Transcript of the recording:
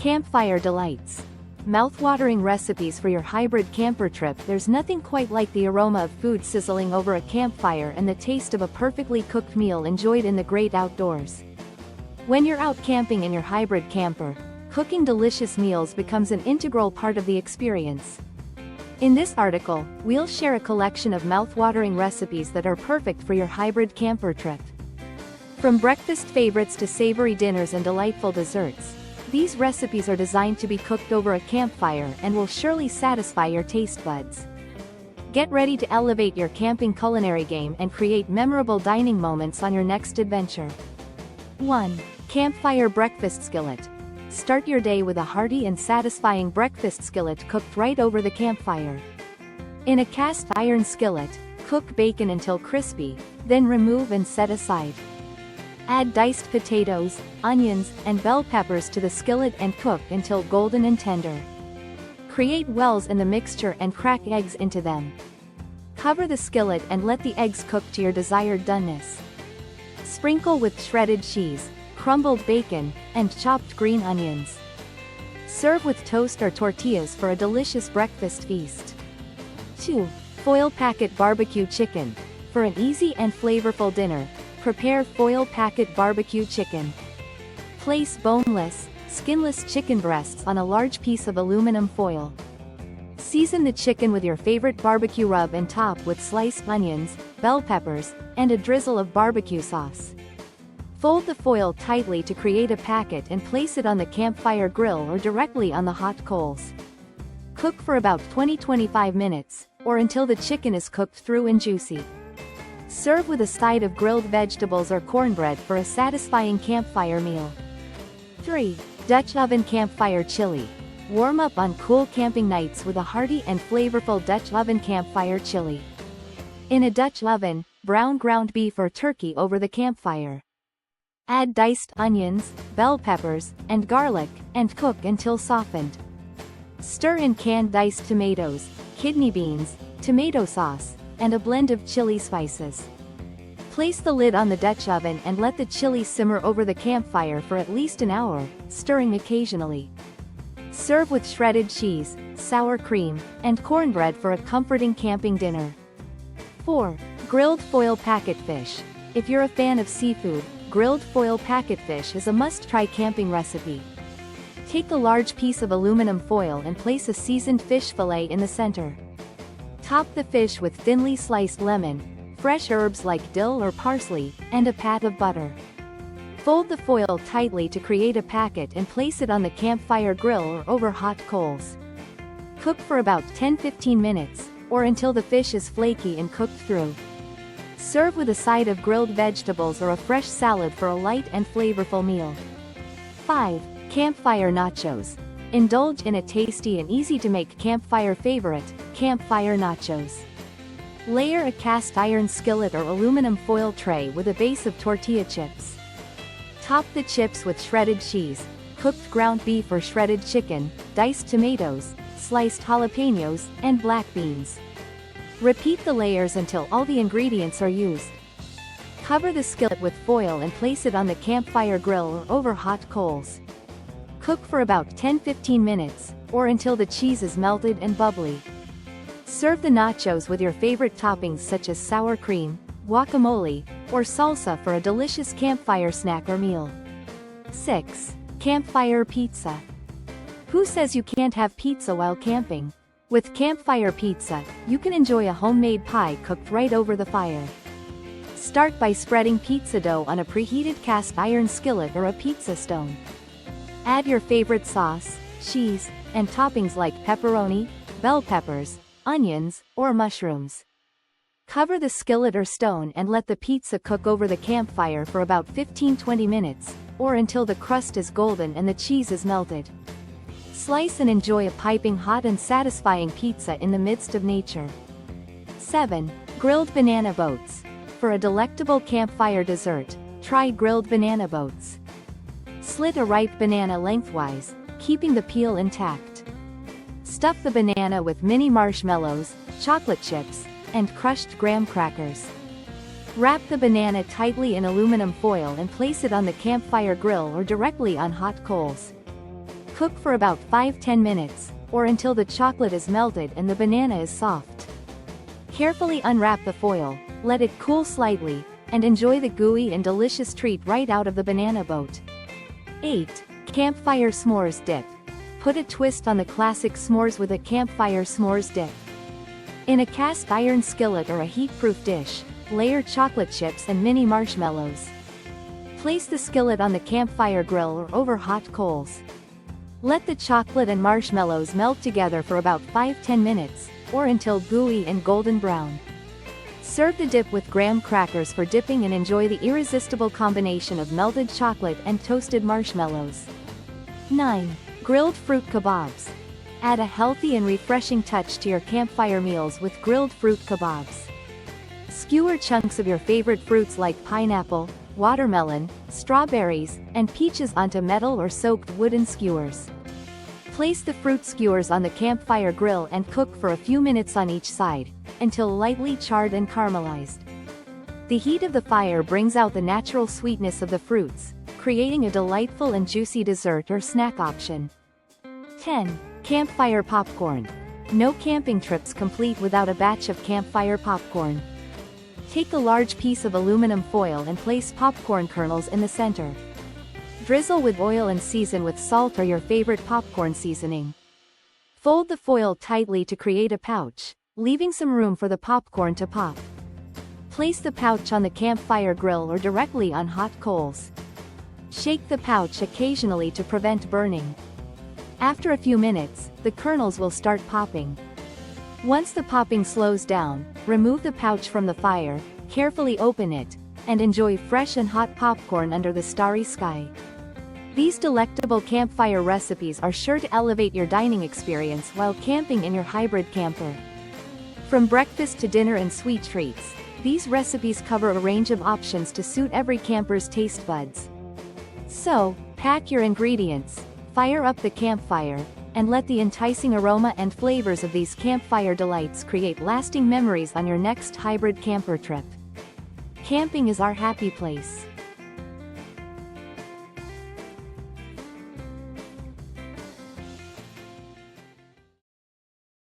Campfire delights. Mouth-watering recipes for your hybrid camper trip. There's nothing quite like the aroma of food sizzling over a campfire and the taste of a perfectly cooked meal enjoyed in the great outdoors. When you're out camping in your hybrid camper, cooking delicious meals becomes an integral part of the experience. In this article, we'll share a collection of mouth-watering recipes that are perfect for your hybrid camper trip. From breakfast favorites to savory dinners and delightful desserts, these recipes are designed to be cooked over a campfire and will surely satisfy your taste buds. Get ready to elevate your camping culinary game and create memorable dining moments on your next adventure. 1. Campfire breakfast skillet. Start your day with a hearty and satisfying breakfast skillet cooked right over the campfire. In a cast iron skillet, cook bacon until crispy, then remove and set aside. Add diced potatoes, onions, and bell peppers to the skillet and cook until golden and tender. Create wells in the mixture and crack eggs into them. Cover the skillet and let the eggs cook to your desired doneness. Sprinkle with shredded cheese, crumbled bacon, and chopped green onions. Serve with toast or tortillas for a delicious breakfast feast. 2. Foil packet barbecue chicken. For an easy and flavorful dinner, prepare foil packet barbecue chicken. Place boneless, skinless chicken breasts on a large piece of aluminum foil. Season the chicken with your favorite barbecue rub and top with sliced onions, bell peppers, and a drizzle of barbecue sauce. Fold the foil tightly to create a packet and place it on the campfire grill or directly on the hot coals. Cook for about 20-25 minutes, or until the chicken is cooked through and juicy. Serve with a side of grilled vegetables or cornbread for a satisfying campfire meal. 3. Dutch oven campfire chili. Warm up on cool camping nights with a hearty and flavorful Dutch oven campfire chili. In a Dutch oven, brown ground beef or turkey over the campfire. Add diced onions, bell peppers, and garlic, and cook until softened. Stir in canned diced tomatoes, kidney beans, tomato sauce, and a blend of chili spices. Place the lid on the Dutch oven and let the chili simmer over the campfire for at least an hour, stirring occasionally. Serve with shredded cheese, sour cream, and cornbread for a comforting camping dinner. 4. Grilled foil packet fish. If you're a fan of seafood, grilled foil packet fish is a must-try camping recipe. Take a large piece of aluminum foil and place a seasoned fish fillet in the center. Top the fish with thinly sliced lemon, fresh herbs like dill or parsley, and a pat of butter. Fold the foil tightly to create a packet and place it on the campfire grill or over hot coals. Cook for about 10-15 minutes, or until the fish is flaky and cooked through. Serve with a side of grilled vegetables or a fresh salad for a light and flavorful meal. 5. Campfire nachos. Indulge in a tasty and easy-to-make campfire favorite, campfire nachos. Layer a cast iron skillet or aluminum foil tray with a base of tortilla chips. Top the chips with shredded cheese, cooked ground beef or shredded chicken, diced tomatoes, sliced jalapenos, and black beans. Repeat the layers until all the ingredients are used. Cover the skillet with foil and place it on the campfire grill or over hot coals. Cook for about 10-15 minutes, or until the cheese is melted and bubbly. Serve the nachos with your favorite toppings such as sour cream, guacamole, or salsa for a delicious campfire snack or meal. 6. Campfire pizza. Who says you can't have pizza while camping? With campfire pizza, you can enjoy a homemade pie cooked right over the fire. Start by spreading pizza dough on a preheated cast iron skillet or a pizza stone. Add your favorite sauce, cheese, and toppings like pepperoni, bell peppers, onions, or mushrooms. Cover the skillet or stone and let the pizza cook over the campfire for about 15-20 minutes, or until the crust is golden and the cheese is melted. Slice and enjoy a piping hot and satisfying pizza in the midst of nature. 7. Grilled banana boats. For a delectable campfire dessert, try grilled banana boats. Slit a ripe banana lengthwise, keeping the peel intact. Stuff the banana with mini marshmallows, chocolate chips, and crushed graham crackers. Wrap the banana tightly in aluminum foil and place it on the campfire grill or directly on hot coals. Cook for about 5–10 minutes, or until the chocolate is melted and the banana is soft. Carefully unwrap the foil, let it cool slightly, and enjoy the gooey and delicious treat right out of the banana boat. 8. Campfire S'mores Dip. Put a twist on the classic s'mores with a campfire s'mores dip. In a cast iron skillet or a heat-proof dish, layer chocolate chips and mini marshmallows. Place the skillet on the campfire grill or over hot coals. Let the chocolate and marshmallows melt together for about 5–10 minutes, or until gooey and golden brown. Serve the dip with graham crackers for dipping and enjoy the irresistible combination of melted chocolate and toasted marshmallows. 9. Grilled fruit kebabs. Add a healthy and refreshing touch to your campfire meals with grilled fruit kebabs. Skewer chunks of your favorite fruits like pineapple, watermelon, strawberries, and peaches onto metal or soaked wooden skewers. Place the fruit skewers on the campfire grill and cook for a few minutes on each side, until lightly charred and caramelized. The heat of the fire brings out the natural sweetness of the fruits, creating a delightful and juicy dessert or snack option. 10. Campfire popcorn. No camping trips complete without a batch of campfire popcorn. Take a large piece of aluminum foil and place popcorn kernels in the center. Drizzle with oil and season with salt or your favorite popcorn seasoning. Fold the foil tightly to create a pouch, leaving some room for the popcorn to pop. Place the pouch on the campfire grill or directly on hot coals. Shake the pouch occasionally to prevent burning. After a few minutes, the kernels will start popping. Once the popping slows down, remove the pouch from the fire, carefully open it, and enjoy fresh and hot popcorn under the starry sky. These delectable campfire recipes are sure to elevate your dining experience while camping in your hybrid camper. From breakfast to dinner and sweet treats, these recipes cover a range of options to suit every camper's taste buds. So, pack your ingredients, fire up the campfire, and let the enticing aroma and flavors of these campfire delights create lasting memories on your next hybrid camper trip. Camping is our happy place.